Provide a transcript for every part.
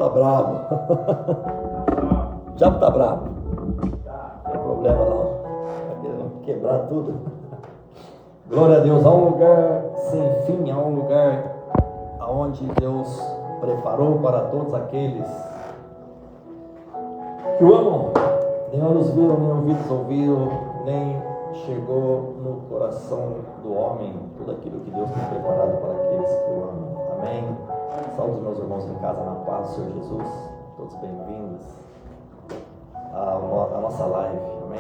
tá bravo. O diabo tá bravo. Não tem problema não. Vai querendo quebrar tudo. Glória a Deus. Há um lugar sem fim, há um lugar onde Deus preparou para todos aqueles que o amam. Nem olhos viram, nem ouvidos ouviram, nem chegou no coração do homem tudo aquilo que Deus tem preparado para aqueles que o amam. Amém. Saúde meus irmãos em casa, na paz do Senhor Jesus. Todos bem-vindos à nossa live. Amém.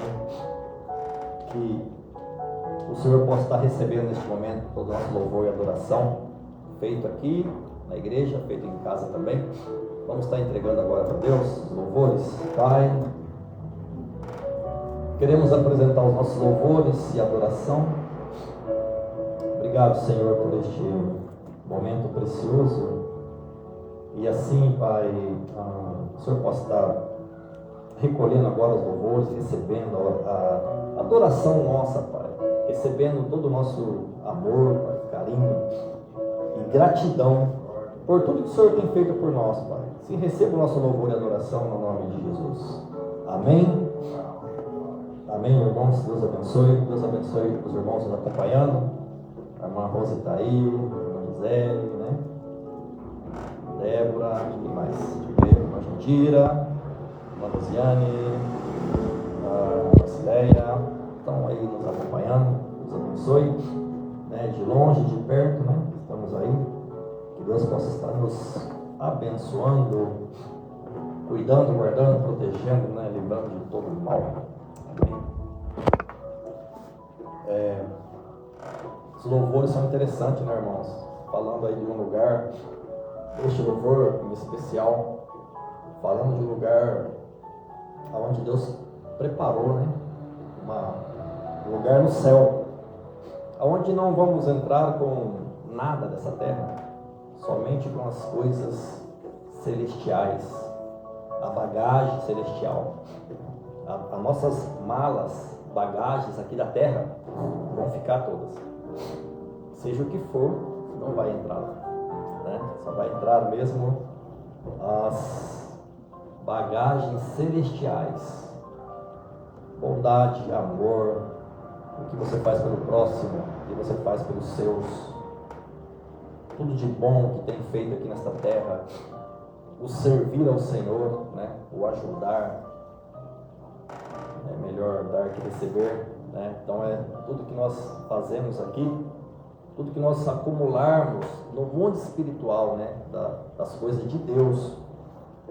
Que o Senhor possa estar recebendo neste momento todo o nosso louvor e adoração, feito aqui na igreja, feito em casa também. Vamos estar entregando agora para Deus os louvores. Pai, queremos apresentar os nossos louvores e adoração. Obrigado, Senhor, por este momento precioso. E assim, Pai, o Senhor possa estar recolhendo agora os louvores, recebendo a adoração nossa, Pai, recebendo todo o nosso amor, Pai, carinho e gratidão por tudo que o Senhor tem feito por nós, Pai. Se receba o nosso louvor e adoração no nome de Jesus. Amém. Amém, irmãos. Deus abençoe. Deus abençoe os irmãos nos acompanhando. A irmã Rosa está aí, a irmã Gisele, né? Débora, quem mais? A irmã Jandira, a irmã Luciane, a Basileia, estão aí nos acompanhando. Deus abençoe, né? De longe, de perto, né? Estamos aí. Que Deus possa estar nos abençoando, cuidando, guardando, protegendo, né? Livrando de todo o mal. Amém. Os louvores são interessantes, né, irmãos? Falando aí de um lugar, este louvor em especial, falando de um lugar onde Deus preparou, né? Um lugar no céu, onde não vamos entrar com nada dessa terra, somente com as coisas celestiais, a bagagem celestial. As nossas malas, bagagens aqui da terra vão ficar todas. Seja o que for, não vai entrar lá, né? Só vai entrar mesmo as bagagens celestiais. Bondade, amor, o que você faz pelo próximo, o que você faz pelos seus, tudo de bom que tem feito aqui nesta terra, o servir ao Senhor, né? O ajudar. É melhor dar que receber, né? Então é tudo que nós fazemos aqui, tudo que nós acumularmos no mundo espiritual, né? Das coisas de Deus,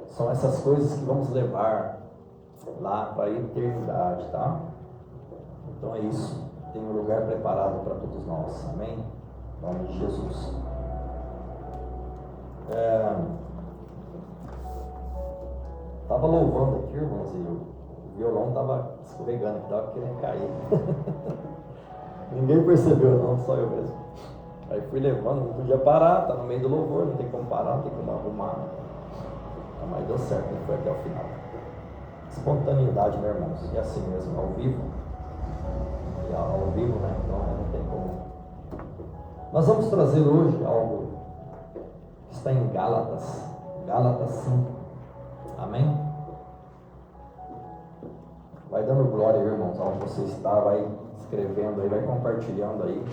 são essas coisas que vamos levar lá para a eternidade, tá? Então é isso, tem um lugar preparado para todos nós, amém? Em nome de Jesus. Estava louvando aqui, irmãos, e o violão estava escorregando, estava querendo cair. Ninguém percebeu, não, só eu mesmo. Aí fui levando, não podia parar, tá no meio do louvor, não tem como parar, não tem como arrumar. Mas deu certo, foi até o final. Espontaneidade, né, irmãos? E assim mesmo, ao vivo. E ao vivo, né? Então não tem como. Nós vamos trazer hoje algo que está em Gálatas. Gálatas 5. Amém? Vai dando glória, irmãos, onde você está, vai escrevendo aí, vai compartilhando aí.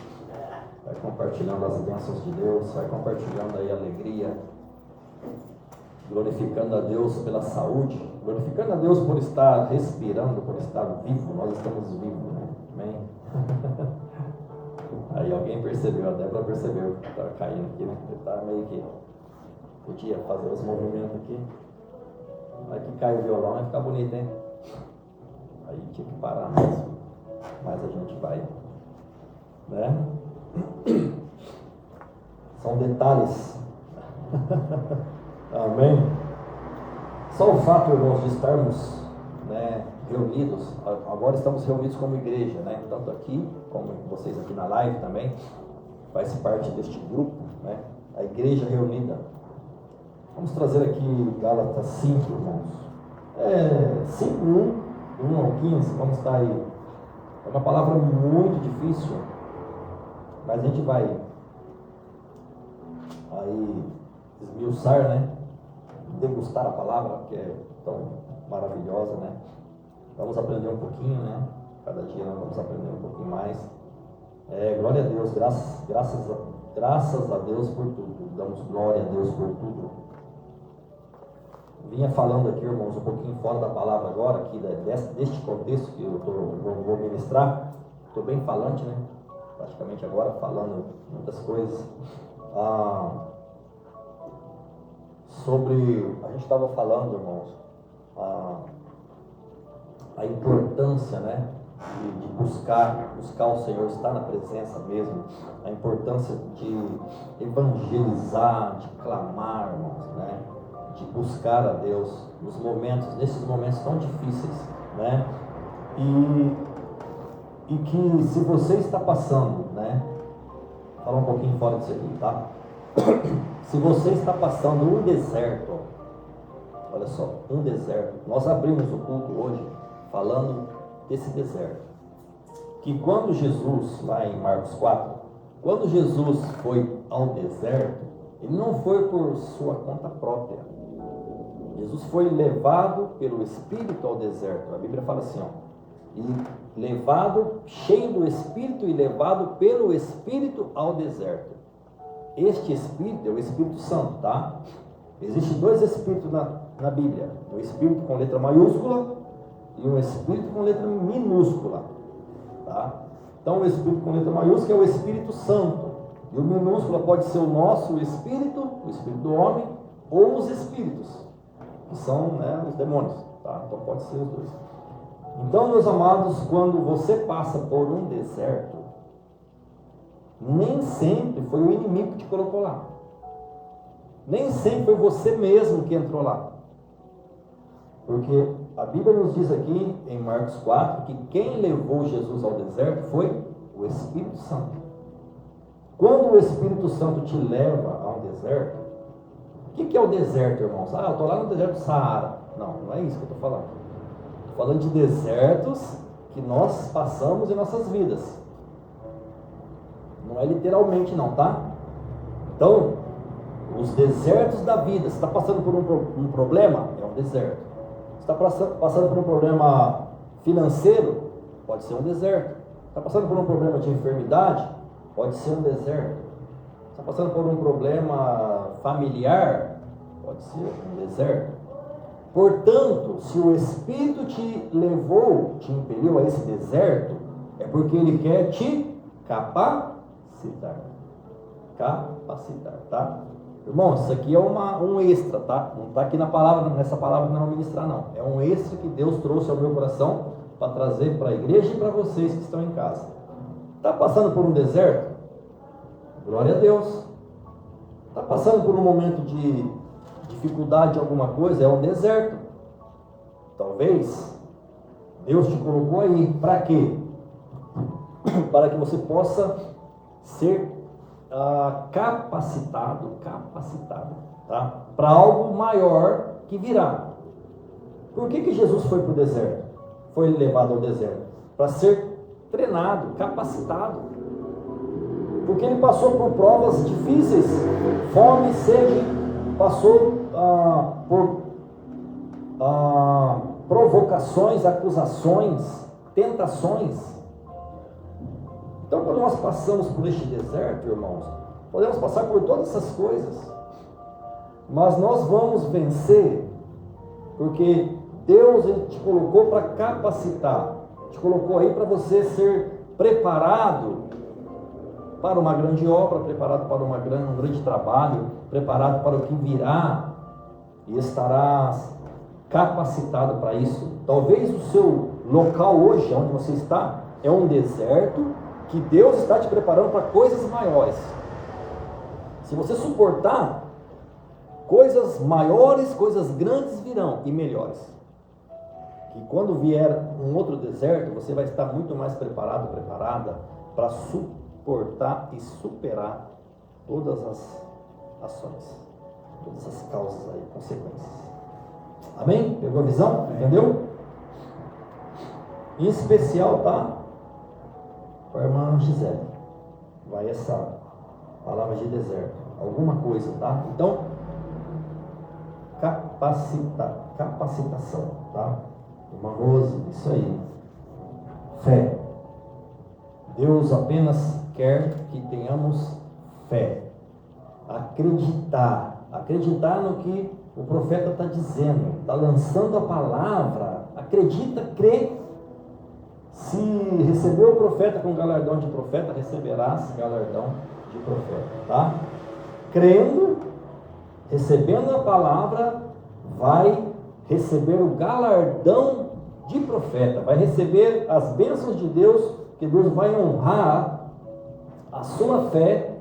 Vai compartilhando as bênçãos de Deus, vai compartilhando aí a alegria. Glorificando a Deus pela saúde, glorificando a Deus por estar respirando, por estar vivo. Nós estamos vivos, né? Amém? Aí alguém percebeu, a Débora percebeu que estava caindo aqui, né? Ele estava meio que podia fazer os movimentos aqui. Aí que cai o violão, vai ficar bonito, hein? Aí tinha que parar mesmo. Mas a gente vai, né? São detalhes. Amém? Só o fato, irmãos, de estarmos, né, reunidos, agora estamos reunidos como igreja, né? Tanto aqui, como vocês aqui na live também, faz parte deste grupo, né? A igreja reunida. Vamos trazer aqui Gálatas 5, irmãos. 5, 1 ao 15, vamos estar aí. É uma palavra muito difícil, mas a gente vai aí esmiuçar, né? degustar a palavra, que é tão maravilhosa, né? Vamos aprender um pouquinho, né? Cada dia nós vamos aprender um pouquinho mais. Glória a Deus, graças a Deus por tudo. Damos glória a Deus por tudo. Vinha falando aqui, irmãos, um pouquinho fora da palavra agora, aqui deste contexto que eu vou ministrar. Estou bem falante, né? Praticamente agora, falando muitas coisas. A gente estava falando, irmãos, a importância, né, de buscar o Senhor, estar na presença mesmo, a importância de evangelizar, de clamar, irmãos, né, de buscar a Deus nesses momentos tão difíceis, né, e que se você está passando, né, falar um pouquinho fora disso aqui, tá? Se você está passando um deserto, olha só, um deserto, nós abrimos o culto hoje falando desse deserto, que quando Jesus, lá em Marcos 4, quando Jesus foi ao deserto, ele não foi por sua conta própria. Jesus foi levado pelo Espírito ao deserto. A Bíblia fala assim, e levado, cheio do Espírito e levado pelo Espírito ao deserto. Este Espírito é o Espírito Santo, tá? Existem dois Espíritos na Bíblia, o Espírito com letra maiúscula e o Espírito com letra minúscula, tá? Então o Espírito com letra maiúscula é o Espírito Santo, e o minúscula pode ser o nosso Espírito, o Espírito do homem, ou os Espíritos, que são, né, os demônios, tá? Então pode ser os dois. Então, meus amados, quando você passa por um deserto, nem sempre foi o inimigo que te colocou lá. Nem sempre foi você mesmo que entrou lá. Porque a Bíblia nos diz aqui, em Marcos 4, que quem levou Jesus ao deserto foi o Espírito Santo. Quando o Espírito Santo te leva a um deserto, o que é o deserto, irmãos? Eu estou lá no deserto do Saara. Não é isso que eu estou falando. Estou falando de desertos que nós passamos em nossas vidas. Não é literalmente não, tá? Então, os desertos da vida, você está passando por um problema? É um deserto. Você está passando por um problema financeiro? Pode ser um deserto. Está passando por um problema de enfermidade? Pode ser um deserto. Está passando por um problema familiar? Pode ser um deserto. Portanto, se o Espírito te levou, te impeliu a esse deserto, é porque ele quer te capacitar, tá? Irmão, isso aqui é um extra, tá? Não está aqui nessa palavra que não vou ministrar, não. É um extra que Deus trouxe ao meu coração para trazer para a igreja e para vocês que estão em casa. Está passando por um deserto? Glória a Deus. Está passando por um momento de dificuldade em alguma coisa? É um deserto. Talvez Deus te colocou aí. Para quê? Para que você possa ser capacitado, tá? Para algo maior que virá. Por que Jesus foi para o deserto? Foi levado ao deserto? Para ser treinado, capacitado. Porque ele passou por provas difíceis, fome, sede, passou por provocações, acusações, tentações. Então, quando nós passamos por este deserto, irmãos, podemos passar por todas essas coisas, mas nós vamos vencer, porque Deus ele te colocou para capacitar, te colocou aí para você ser preparado para uma grande obra, preparado para um grande trabalho, preparado para o que virá, e estarás capacitado para isso. Talvez o seu local hoje, onde você está, é um deserto, que Deus está te preparando para coisas maiores. Se você suportar, coisas maiores, coisas grandes virão e melhores. E quando vier um outro deserto, você vai estar muito mais preparado, preparada para suportar e superar todas as ações, todas as causas aí, consequências. Amém? Pegou a visão? Entendeu? Em especial, tá? Para a irmã Gisele, vai essa palavra de deserto, alguma coisa, tá? Então, capacitação, tá? Irmã Rose, isso aí. Fé. Deus apenas quer que tenhamos fé. Acreditar no que o profeta está dizendo, está lançando a palavra. Acredita, crê. Se recebeu o profeta com galardão de profeta, receberás galardão de profeta, tá? Crendo, recebendo a palavra, vai receber o galardão de profeta, vai receber as bênçãos de Deus, que Deus vai honrar a sua fé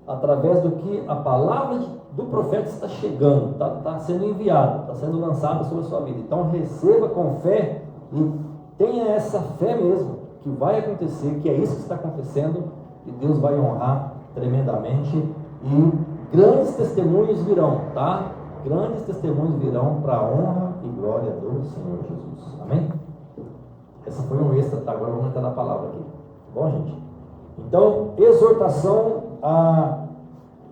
através do que a palavra do profeta está chegando, está sendo enviada, está sendo lançada sobre a sua vida. Então receba com fé e tenha essa fé mesmo, que vai acontecer, que é isso que está acontecendo, e Deus vai honrar tremendamente, e grandes testemunhos virão, tá? Grandes testemunhos virão para a honra e glória do Senhor Jesus. Amém? Essa foi um extra, tá? Agora vamos entrar na palavra aqui. Bom, gente? Então, exortação a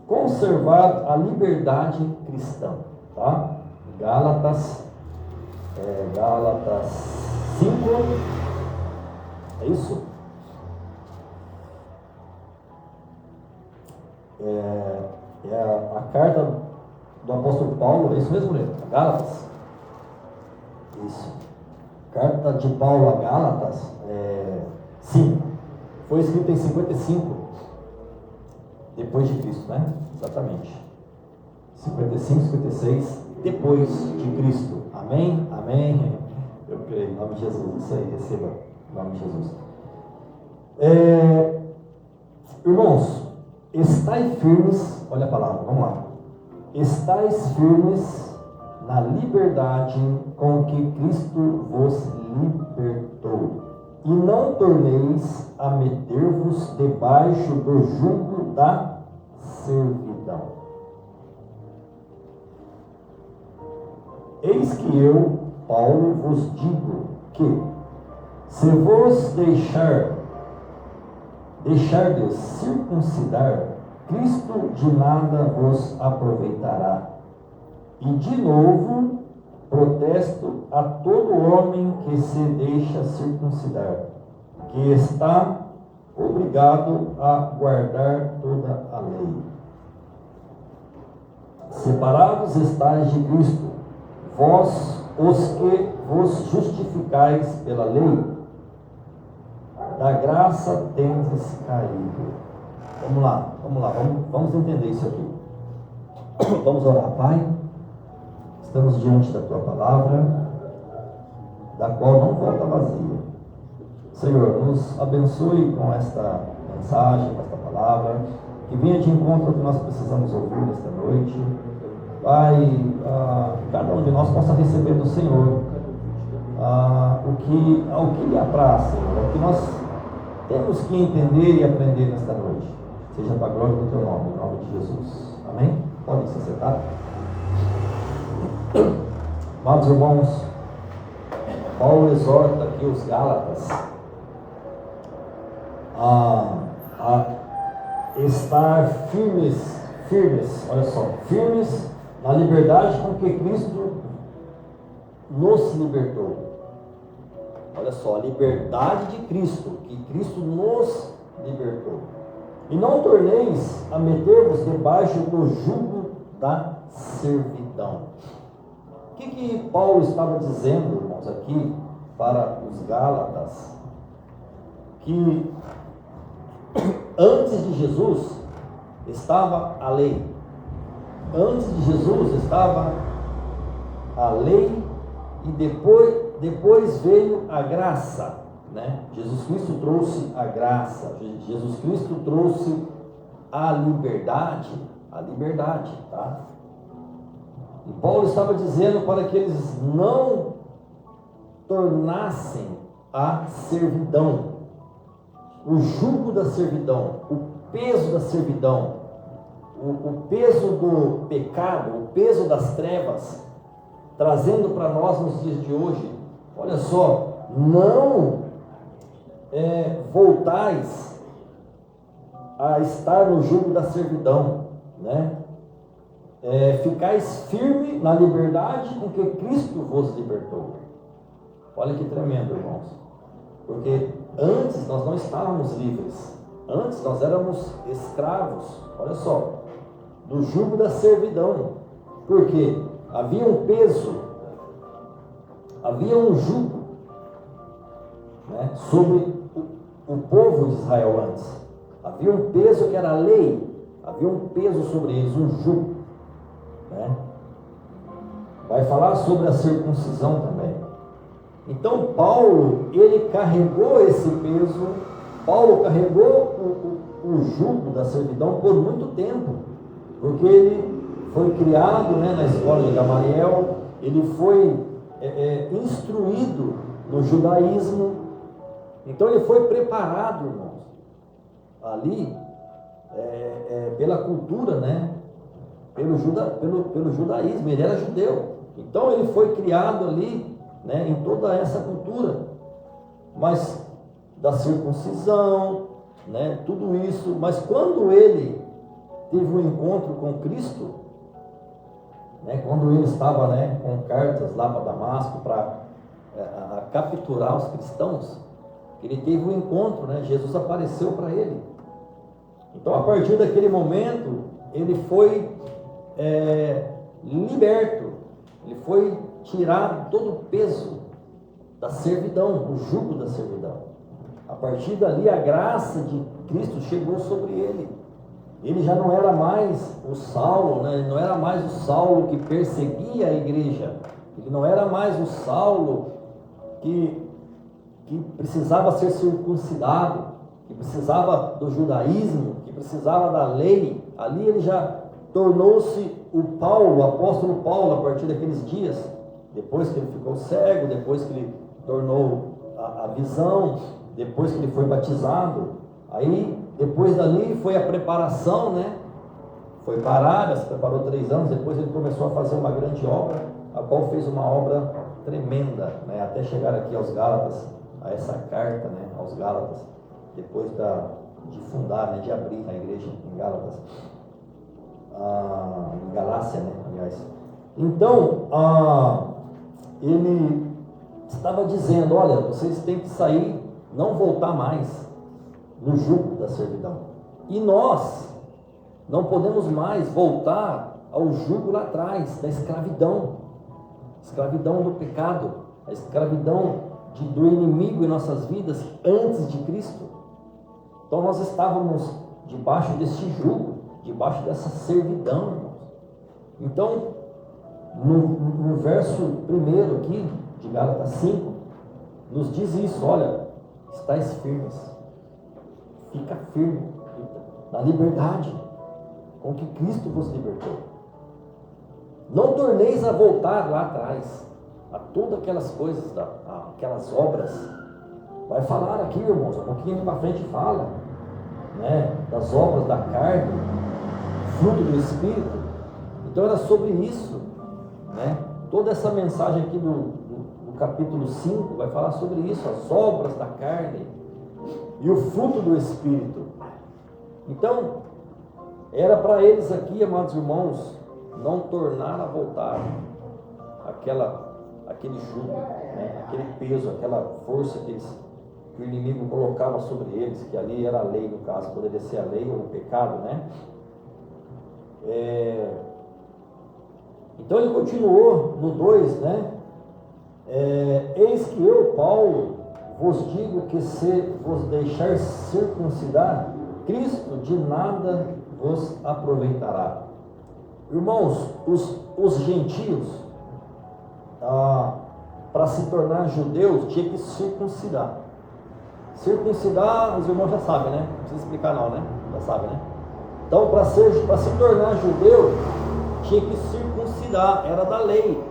conservar a liberdade cristã, tá? Gálatas 5, é isso? É a carta do apóstolo Paulo, é isso mesmo, Lê? Gálatas? Isso. Carta de Paulo a Gálatas, 5. Foi escrita em 55, depois de Cristo, né? Exatamente. 55, 56, depois de Cristo. Amém? Amém? Eu creio, em nome de Jesus. Isso aí, receba, em nome de Jesus. Irmãos, estais firmes, olha a palavra, vamos lá. Estais firmes na liberdade com que Cristo vos libertou, e não torneis a meter-vos debaixo do jugo da servidão. Eis que eu, Paulo, vos digo que, se vos deixardes circuncidar, Cristo de nada vos aproveitará. E de novo protesto a todo homem que se deixa circuncidar, que está obrigado a guardar toda a lei. Separados estáis de Cristo, vós os que vos justificais pela lei, da graça tendes caído. Vamos lá, vamos entender isso aqui. Vamos orar. Pai, estamos diante da Tua palavra, da qual não volta vazia. Senhor, nos abençoe com esta mensagem, com esta palavra, que venha de encontro ao que nós precisamos ouvir nesta noite. Pai, cada um de nós possa receber do Senhor ao que lhe apraz, Senhor, o que nós temos que entender e aprender nesta noite. Seja para a glória do Teu nome, em nome de Jesus. Amém? Pode se sentar. Amados irmãos, Paulo exorta aqui os Gálatas a estar firmes, olha só, firmes na liberdade com que Cristo nos libertou. Olha só, a liberdade de Cristo, que Cristo nos libertou. E não torneis a meter-vos debaixo do jugo da servidão. O que Paulo estava dizendo, irmãos, aqui para os Gálatas? Que antes de Jesus estava a lei. Antes de Jesus estava a lei e depois veio a graça, né? Jesus Cristo trouxe a graça, Jesus Cristo trouxe a liberdade, tá? E Paulo estava dizendo para que eles não tornassem a servidão, o jugo da servidão, o peso da servidão, o peso do pecado, o peso das trevas, trazendo para nós nos dias de hoje. Olha só, não voltais a estar no jugo da servidão, né? ficais firme na liberdade com que Cristo vos libertou. Olha que tremendo, irmãos. Porque antes nós não estávamos livres. Antes nós éramos escravos. Olha só. Do jugo da servidão. Porque havia um peso. Havia um jugo, né, sobre o povo de Israel antes. Havia um peso que era a lei. Havia um peso sobre eles, um jugo, né? Vai falar sobre a circuncisão também. Então Paulo, ele carregou esse peso. Paulo carregou o jugo da servidão por muito tempo, porque ele foi criado, né, na escola de Gamaliel. Ele foi instruído no judaísmo. Então ele foi preparado, irmãos, ali pela cultura, né? Pelo judaísmo. Ele era judeu, então ele foi criado ali, né, em toda essa cultura, mas da circuncisão, né, tudo isso. Mas quando ele teve um encontro com Cristo, né, quando ele estava, né, com cartas lá para Damasco para capturar os cristãos, ele teve um encontro, né? Jesus apareceu para ele. Então, a partir daquele momento, ele foi liberto. Ele foi tirado todo o peso da servidão, o jugo da servidão. A partir dali, a graça de Cristo chegou sobre ele. Ele já não era mais o Saulo, né? Ele não era mais o Saulo que perseguia a igreja. Ele não era mais o Saulo que precisava ser circuncidado, que precisava do judaísmo, que precisava da lei. Ali ele já tornou-se o Paulo, o apóstolo Paulo, a partir daqueles dias, depois que ele ficou cego, depois que ele tornou a visão, depois que ele foi batizado. Aí, depois dali, foi a preparação, né? Foi para a Arábia, se preparou 3 anos, depois ele começou a fazer uma grande obra, a qual fez uma obra tremenda, né? Até chegar aqui aos Gálatas, a essa carta, né, aos Gálatas, depois de fundar, né, de abrir a igreja em Gálatas, em Galácia, né, aliás. Então, ele estava dizendo: olha, vocês têm que sair, não voltar mais no jugo da servidão. E nós não podemos mais voltar ao jugo lá atrás, da escravidão do pecado, a escravidão do inimigo em nossas vidas antes de Cristo. Então nós estávamos debaixo desse jugo, debaixo dessa servidão, irmãos. Então, no verso 1 aqui, de Gálatas 5, nos diz isso: olha, estáis firmes, fica firme, na liberdade com que Cristo vos libertou. Não torneis a voltar lá atrás, a todas aquelas coisas, aquelas obras. Vai falar aqui, irmãos, um pouquinho para frente fala, né, das obras da carne, fruto do Espírito. Então era sobre isso, né? Toda essa mensagem aqui do capítulo 5 vai falar sobre isso, as obras da carne e o fruto do Espírito. Então, era para eles aqui, amados irmãos, não tornar a voltar aquele jugo, né? Aquele peso, aquela força que o inimigo colocava sobre eles, que ali era a lei, no caso, poderia ser a lei ou o pecado, né? Então ele continuou no 2, né? Eis que eu, Paulo, vos digo que se vos deixar circuncidar, Cristo de nada vos aproveitará. Irmãos, os gentios, para se tornar judeus, tinha que circuncidar. Circuncidar, os irmãos já sabem, né? Não precisa explicar não, né? Já sabem, né? Então, para se tornar judeu, tinha que circuncidar, era da lei.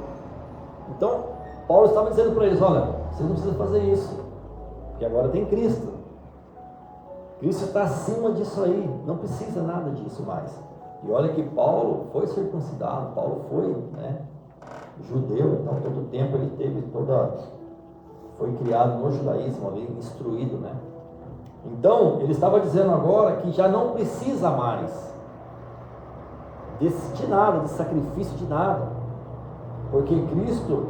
Então, Paulo estava dizendo para eles: olha, vocês não precisam fazer isso, porque agora tem Cristo. Cristo está acima disso aí, não precisa nada disso mais. E olha que Paulo foi circuncidado, Paulo foi, né, judeu, então todo o tempo ele teve foi criado no judaísmo ali, instruído, né? Então, ele estava dizendo agora que já não precisa mais de nada, de sacrifício de nada, porque Cristo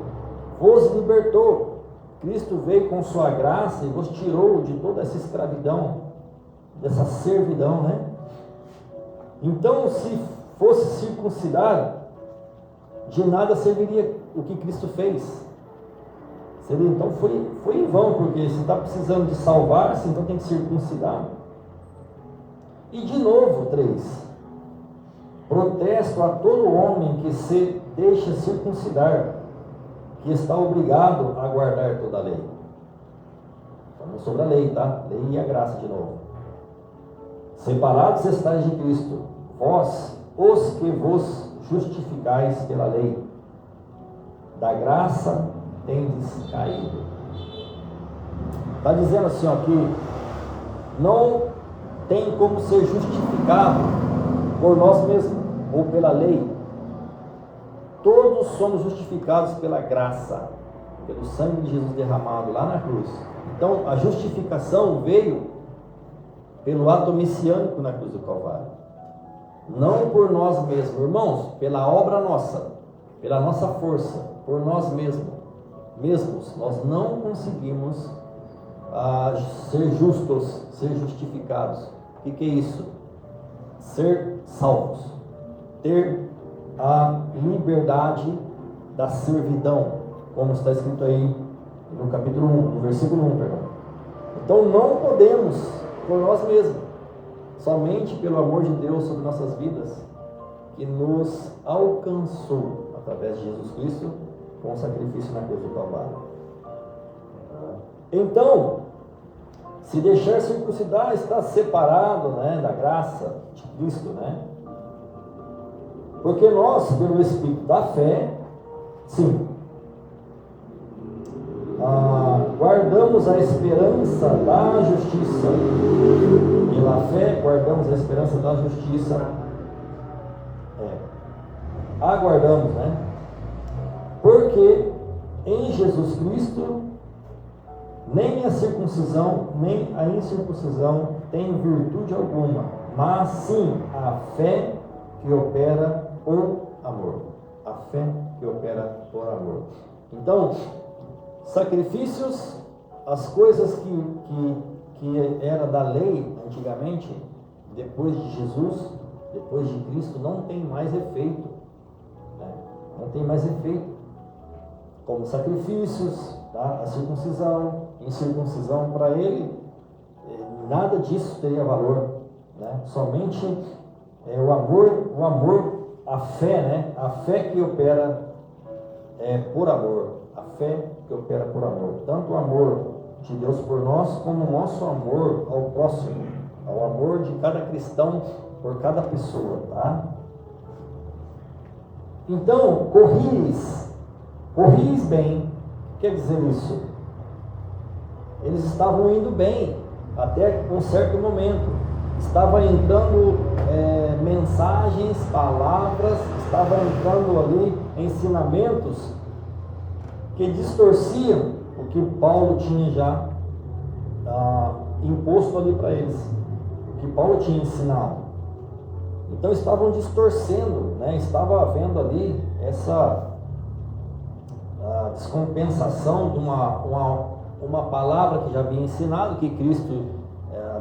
vos libertou, Cristo veio com sua graça e vos tirou de toda essa escravidão, dessa servidão, né? Então, se fosse circuncidar, de nada serviria o que Cristo fez. Então foi em vão, porque se está precisando de salvar-se, então tem que circuncidar. E de novo, 3. Protesto a todo homem que se deixa circuncidar, que está obrigado a guardar toda a lei. Falando sobre a lei, tá? Lei e a graça de novo. Separados estáis de Cristo, vós, os que vos justificais pela lei, da graça tendes caído. Está dizendo assim, ó, que não tem como ser justificado por nós mesmos ou pela lei. Todos somos justificados pela graça, pelo sangue de Jesus derramado lá na cruz. Então a justificação veio pelo ato messiânico na cruz do Calvário, não por nós mesmos, irmãos, pela obra nossa, pela nossa força, por nós mesmos, nós não conseguimos ser justos, ser justificados. O que é isso? Ser salvos, ter a liberdade da servidão, como está escrito aí no capítulo 1, no versículo 1, perdão. Então não podemos por nós mesmos, somente pelo amor de Deus sobre nossas vidas, que nos alcançou através de Jesus Cristo com o sacrifício na cruz do Calvário. Então, se deixar circuncidar, está separado, né, da graça de Cristo, né? Porque nós, pelo Espírito da fé, sim, guardamos a esperança da justiça. Pela fé, guardamos a esperança da justiça. Aguardamos, né? Porque em Jesus Cristo, nem a circuncisão, nem a incircuncisão tem virtude alguma, mas sim a fé que opera por amor. A fé que opera por amor. Então, sacrifícios, as coisas que era da lei antigamente, depois de Jesus, depois de Cristo, não tem mais efeito, né? Não tem mais efeito, como sacrifícios, tá? A circuncisão, incircuncisão, para ele nada disso teria valor, né? Somente o amor, a fé, né? A fé que opera por amor, a fé que opera por amor, tanto o amor de Deus por nós, como o nosso amor ao próximo, ao amor de cada cristão por cada pessoa, tá? Então, corris bem, quer dizer isso? Eles estavam indo bem, até um certo momento, estava entrando mensagens, palavras, estavam entrando ali ensinamentos que distorciam o que Paulo tinha já imposto ali para eles, o que Paulo tinha ensinado. Então estavam distorcendo, né? Estava havendo ali essa descompensação de uma palavra que já havia ensinado, que Cristo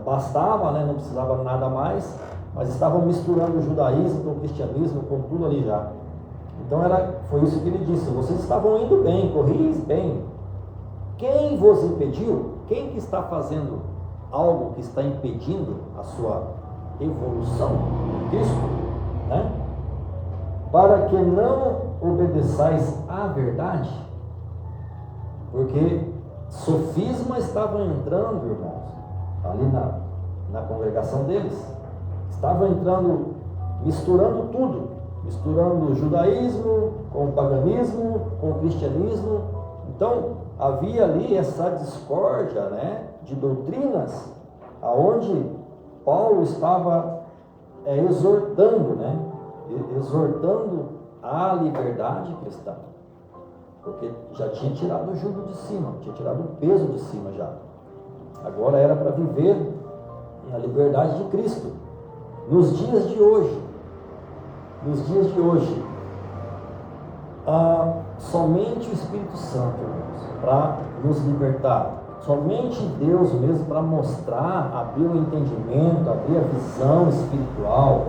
bastava, né? Não precisava nada mais, mas estavam misturando o judaísmo com o cristianismo, com tudo ali já. Então foi isso que ele disse: vocês estavam indo bem, corris bem. Quem vos impediu? Quem que está fazendo algo que está impedindo a sua evolução em Cristo, né? Para que não obedeçais à verdade, porque sofisma estava entrando, irmãos, ali na congregação deles, estava entrando, misturando tudo, misturando o judaísmo com o paganismo, com o cristianismo. Então havia ali essa discórdia, né, de doutrinas, aonde Paulo estava exortando, né, exortando a liberdade cristã, porque já tinha tirado o jugo de cima, tinha tirado o peso de cima já. Agora era para viver na liberdade de Cristo. Nos dias de hoje, nos dias de hoje, somente o Espírito Santo, irmãos, para nos libertar. Somente Deus mesmo para mostrar, abrir o entendimento, abrir a visão espiritual,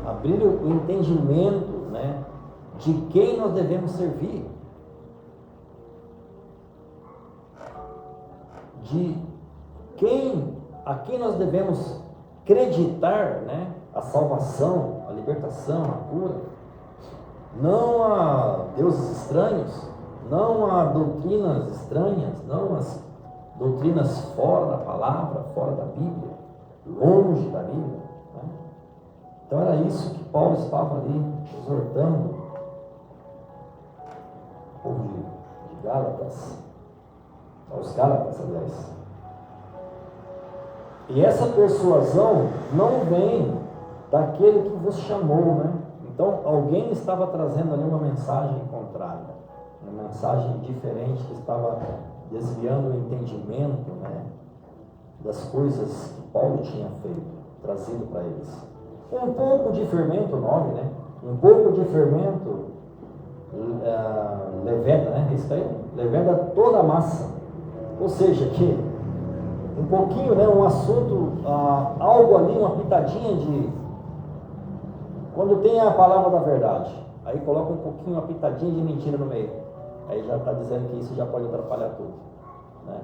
abrir o entendimento, né, de quem nós devemos servir, a quem nós devemos acreditar, né, a salvação, a libertação, a cura, não a deuses estranhos, não a doutrinas estranhas, não as doutrinas fora da palavra, fora da Bíblia, longe da Bíblia, né? Então era isso que Paulo estava ali exortando o povo de Gálatas, aos Gálatas, aliás. E essa persuasão não vem daquele que vos chamou, né? Então alguém estava trazendo ali uma mensagem contrária, uma mensagem diferente, que estava desviando o entendimento, né, das coisas que Paulo tinha feito, trazido para eles. Um pouco de fermento, o nome, né? Um pouco de fermento leveda, né? Isso aí, leveda toda a massa. Ou seja, que um pouquinho, né, um assunto, algo ali, uma pitadinha de... Quando tem a palavra da verdade, aí coloca um pouquinho, uma pitadinha de mentira no meio. Aí já está dizendo que isso já pode atrapalhar tudo, né?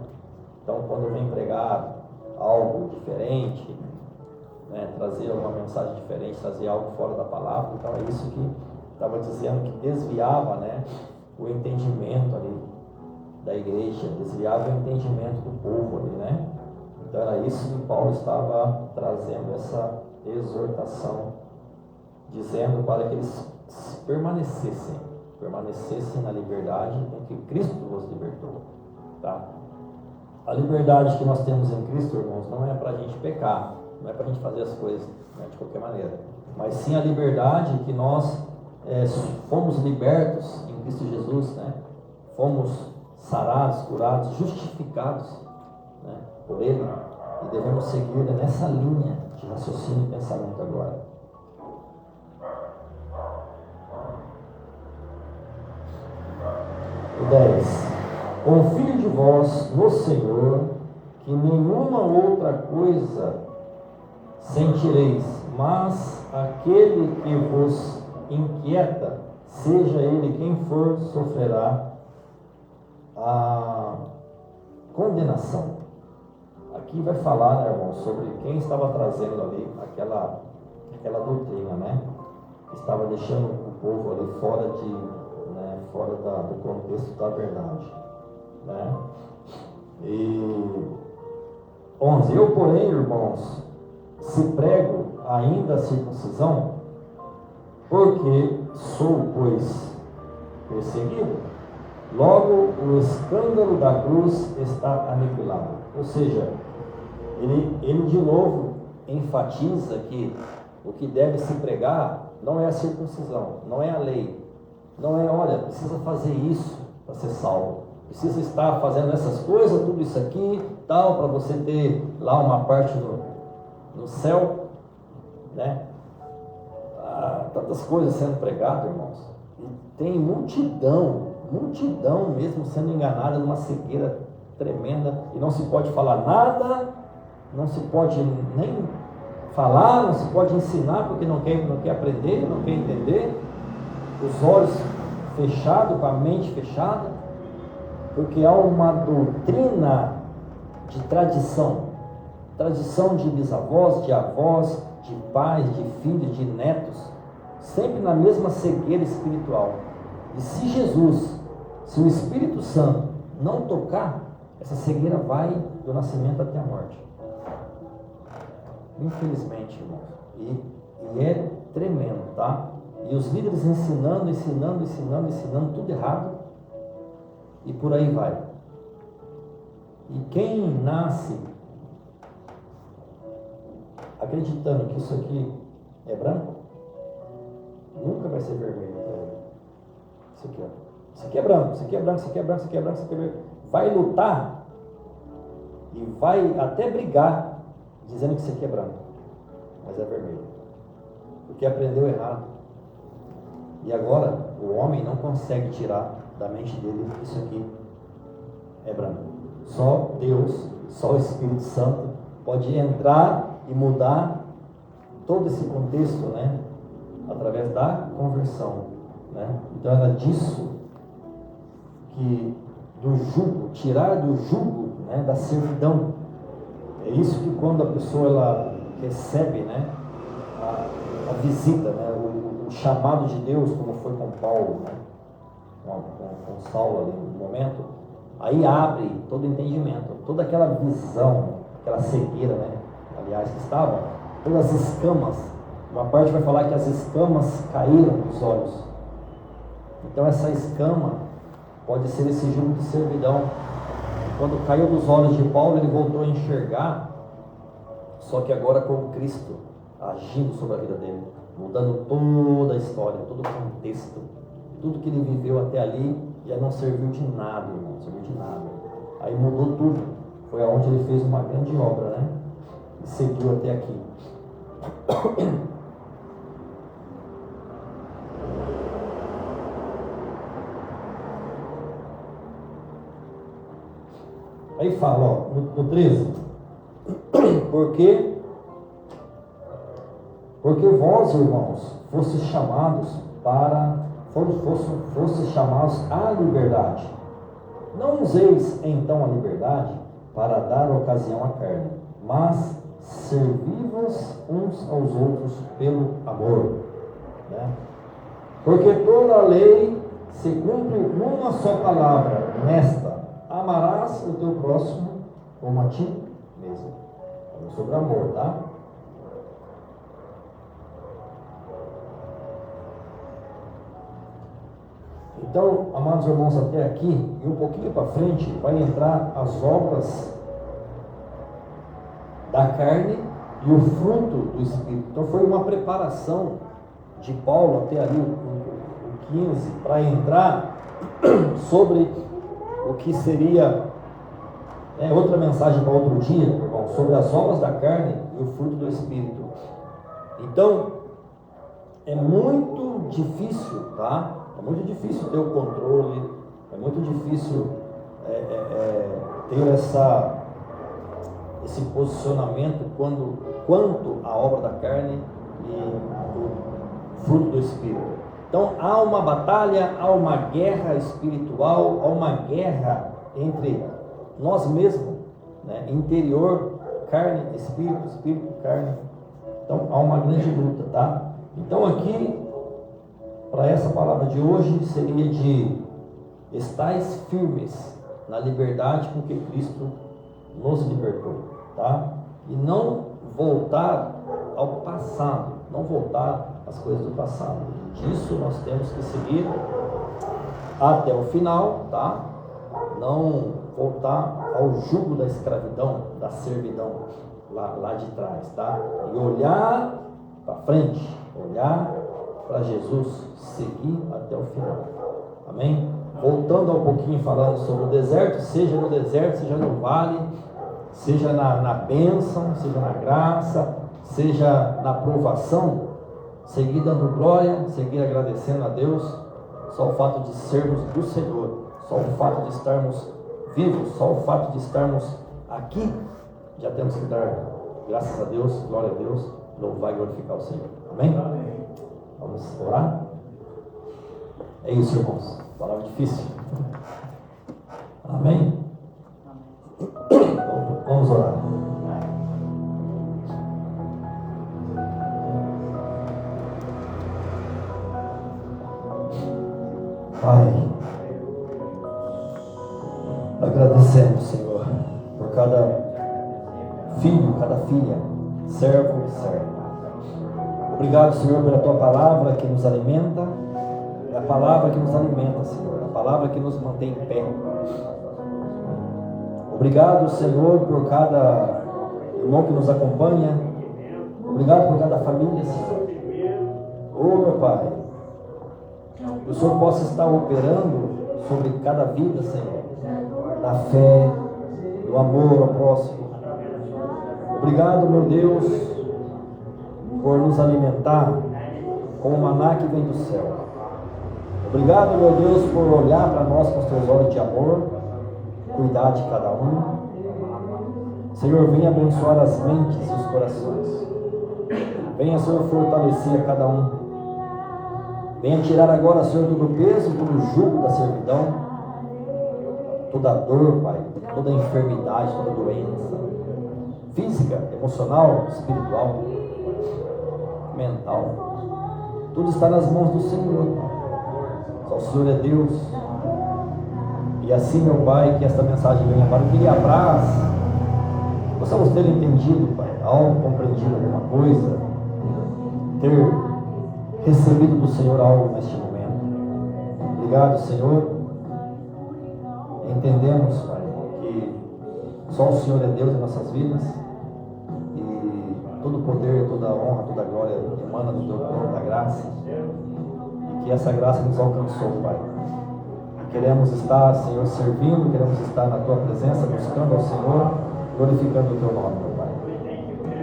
Então, quando vem pregar algo diferente, né, trazer uma mensagem diferente, trazer algo fora da palavra, então é isso que estava dizendo, que desviava, né, o entendimento ali da igreja, desviava o entendimento do povo ali, né? Então era isso que Paulo estava trazendo, essa exortação, dizendo para que eles permanecessem na liberdade com que Cristo vos libertou, tá? A liberdade que nós temos em Cristo, irmãos, não é para a gente pecar, não é para a gente fazer as coisas, né, de qualquer maneira, mas sim a liberdade que nós fomos libertos em Cristo Jesus, né? Fomos sarados, curados, justificados, né, por Ele, e devemos seguir nessa linha de raciocínio e pensamento agora. O 10. Confio de vós no Senhor, que nenhuma outra coisa sentireis, mas aquele que vos inquieta, seja ele quem for, sofrerá a condenação. Aqui vai falar, né, irmão, sobre quem estava trazendo ali aquela doutrina, né, que estava deixando o povo ali fora do contexto da verdade, né? E 11. Eu, porém, irmãos, se prego ainda a circuncisão, porque sou, pois, perseguido, logo o escândalo da cruz está aniquilado. Ou seja, ele de novo enfatiza que o que deve se pregar não é a circuncisão, não é a lei, não é, olha, precisa fazer isso para ser salvo, precisa estar fazendo essas coisas, tudo isso aqui, tal, para você ter lá uma parte no céu, né? Tantas coisas sendo pregadas, irmãos, e tem multidão mesmo sendo enganada numa cegueira tremenda, e não se pode falar nada, não se pode nem falar, não se pode ensinar, porque não quer aprender, não quer entender, os olhos fechados, com a mente fechada, porque há uma doutrina de tradição de bisavós, de avós, de pais, de filhos, de netos, sempre na mesma cegueira espiritual. E se o Espírito Santo não tocar, essa cegueira vai do nascimento até a morte. Infelizmente, irmãos, e é tremendo, tá? E os líderes ensinando tudo errado, e por aí vai. E quem nasce acreditando que isso aqui é branco, nunca vai ser vermelho para ele. Isso aqui, ó. Isso aqui é branco, isso aqui é branco, isso aqui é branco, isso aqui é branco, isso aqui é branco. Vai lutar e vai até brigar dizendo que isso aqui é branco, mas é vermelho, porque aprendeu errado. E agora, o homem não consegue tirar da mente dele isso aqui é branco. Só Deus, só o Espírito Santo pode entrar e mudar todo esse contexto, né? Através da conversão, né? Então era disso que, do jugo, tirar do jugo, né, da servidão. É isso que quando a pessoa ela recebe, né, a visita, né, o chamado de Deus, como foi com Paulo, né, com Saulo ali no momento, aí abre todo o entendimento, toda aquela visão, aquela cegueira, né, aliás, que estava, todas as escamas, uma parte vai falar que as escamas caíram dos olhos. Então essa escama pode ser esse jugo de servidão. Quando caiu dos olhos de Paulo, ele voltou a enxergar, só que agora com Cristo agindo sobre a vida dele, mudando toda a história, todo o contexto, tudo que ele viveu até ali já não serviu de nada, irmão, não serviu de nada. Aí mudou tudo. Foi aonde ele fez uma grande obra, né? E seguiu até aqui. Aí fala, ó, no 13, porque vós, irmãos, fostes chamados à liberdade. Não useis então a liberdade para dar ocasião à carne, mas servi-vos uns aos outros pelo amor, né? Porque toda a lei se cumpre numa só palavra, nesta: amarás o teu próximo como a ti mesmo. Sobre amor, tá? Então, amados irmãos, até aqui e um pouquinho para frente vai entrar as obras da carne e o fruto do Espírito. Então foi uma preparação de Paulo até ali o 15 para entrar sobre o que seria outra mensagem para outro dia, irmão, sobre as obras da carne e o fruto do Espírito. Então é muito difícil, tá? É muito difícil ter o controle, é muito difícil ter esse posicionamento quanto à obra da carne e o fruto do Espírito. Então há uma batalha, há uma guerra espiritual, há uma guerra entre nós mesmos, né? Interior, carne, espírito, espírito, carne. Então há uma grande luta, tá? Então aqui, para essa palavra de hoje, seria de estais firmes na liberdade com que Cristo nos libertou, tá? E não voltar ao passado, não voltar às coisas do passado. Disso nós temos que seguir até o final, tá? Não voltar ao jugo da escravidão, da servidão lá de trás, tá? E olhar para frente, olhar para Jesus, seguir até o final. Amém? Voltando um pouquinho falando sobre o deserto, seja no deserto, seja no vale, seja na bênção, seja na graça, seja na provação, seguir dando glória, seguir agradecendo a Deus. Só o fato de sermos do Senhor, só o fato de estarmos vivos, só o fato de estarmos aqui, já temos que dar graças a Deus, glória a Deus, louvar e glorificar o Senhor. Amém? Vamos orar? É isso, irmãos. Palavra difícil. Amém? Vamos orar. Pai, agradecemos, Senhor, por cada filho, cada filha, servo e serva. Obrigado, Senhor, pela Tua palavra que nos alimenta. É a palavra que nos alimenta, Senhor. A palavra que nos mantém em pé. Obrigado, Senhor, por cada irmão que nos acompanha. Obrigado por cada família, Senhor. Oh, meu Pai, que o Senhor possa estar operando sobre cada vida, Senhor, da fé, do amor ao próximo. Obrigado, meu Deus, por nos alimentar com o maná que vem do céu. Obrigado, meu Deus, por olhar para nós com os teus olhos de amor, cuidar de cada um. Senhor, venha abençoar as mentes e os corações. Venha, Senhor, fortalecer a cada um. Venha tirar agora, Senhor, todo o peso, todo o jugo da servidão, toda a dor, Pai, toda a enfermidade, toda a doença, física, emocional, espiritual, mental. Tudo está nas mãos do Senhor, Pai. Só o Senhor é Deus. E assim, meu Pai, que esta mensagem venha para o que lhe apraz, possamos ter entendido, Pai, algo, compreendido alguma coisa, ter recebido do Senhor algo neste momento. Obrigado, Senhor. Entendemos, Pai, que só o Senhor é Deus em nossas vidas e todo o poder, toda a honra, toda a glória emana do Teu trono da graça, e que essa graça nos alcançou, Pai. Queremos estar, Senhor, servindo, queremos estar na Tua presença, buscando ao Senhor, glorificando o Teu nome, meu Pai.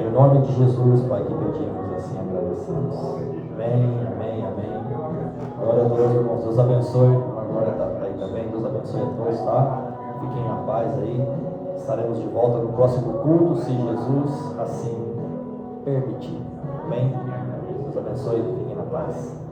Em nome de Jesus, Pai, que pedimos assim, agradecemos. Amém, amém, amém. Glória a Deus, irmãos. Deus abençoe. A glória está aí também. Deus abençoe a todos, tá? Fiquem na paz aí. Estaremos de volta no próximo culto, se Jesus assim permitir. Amém? Deus abençoe. Fiquem na paz.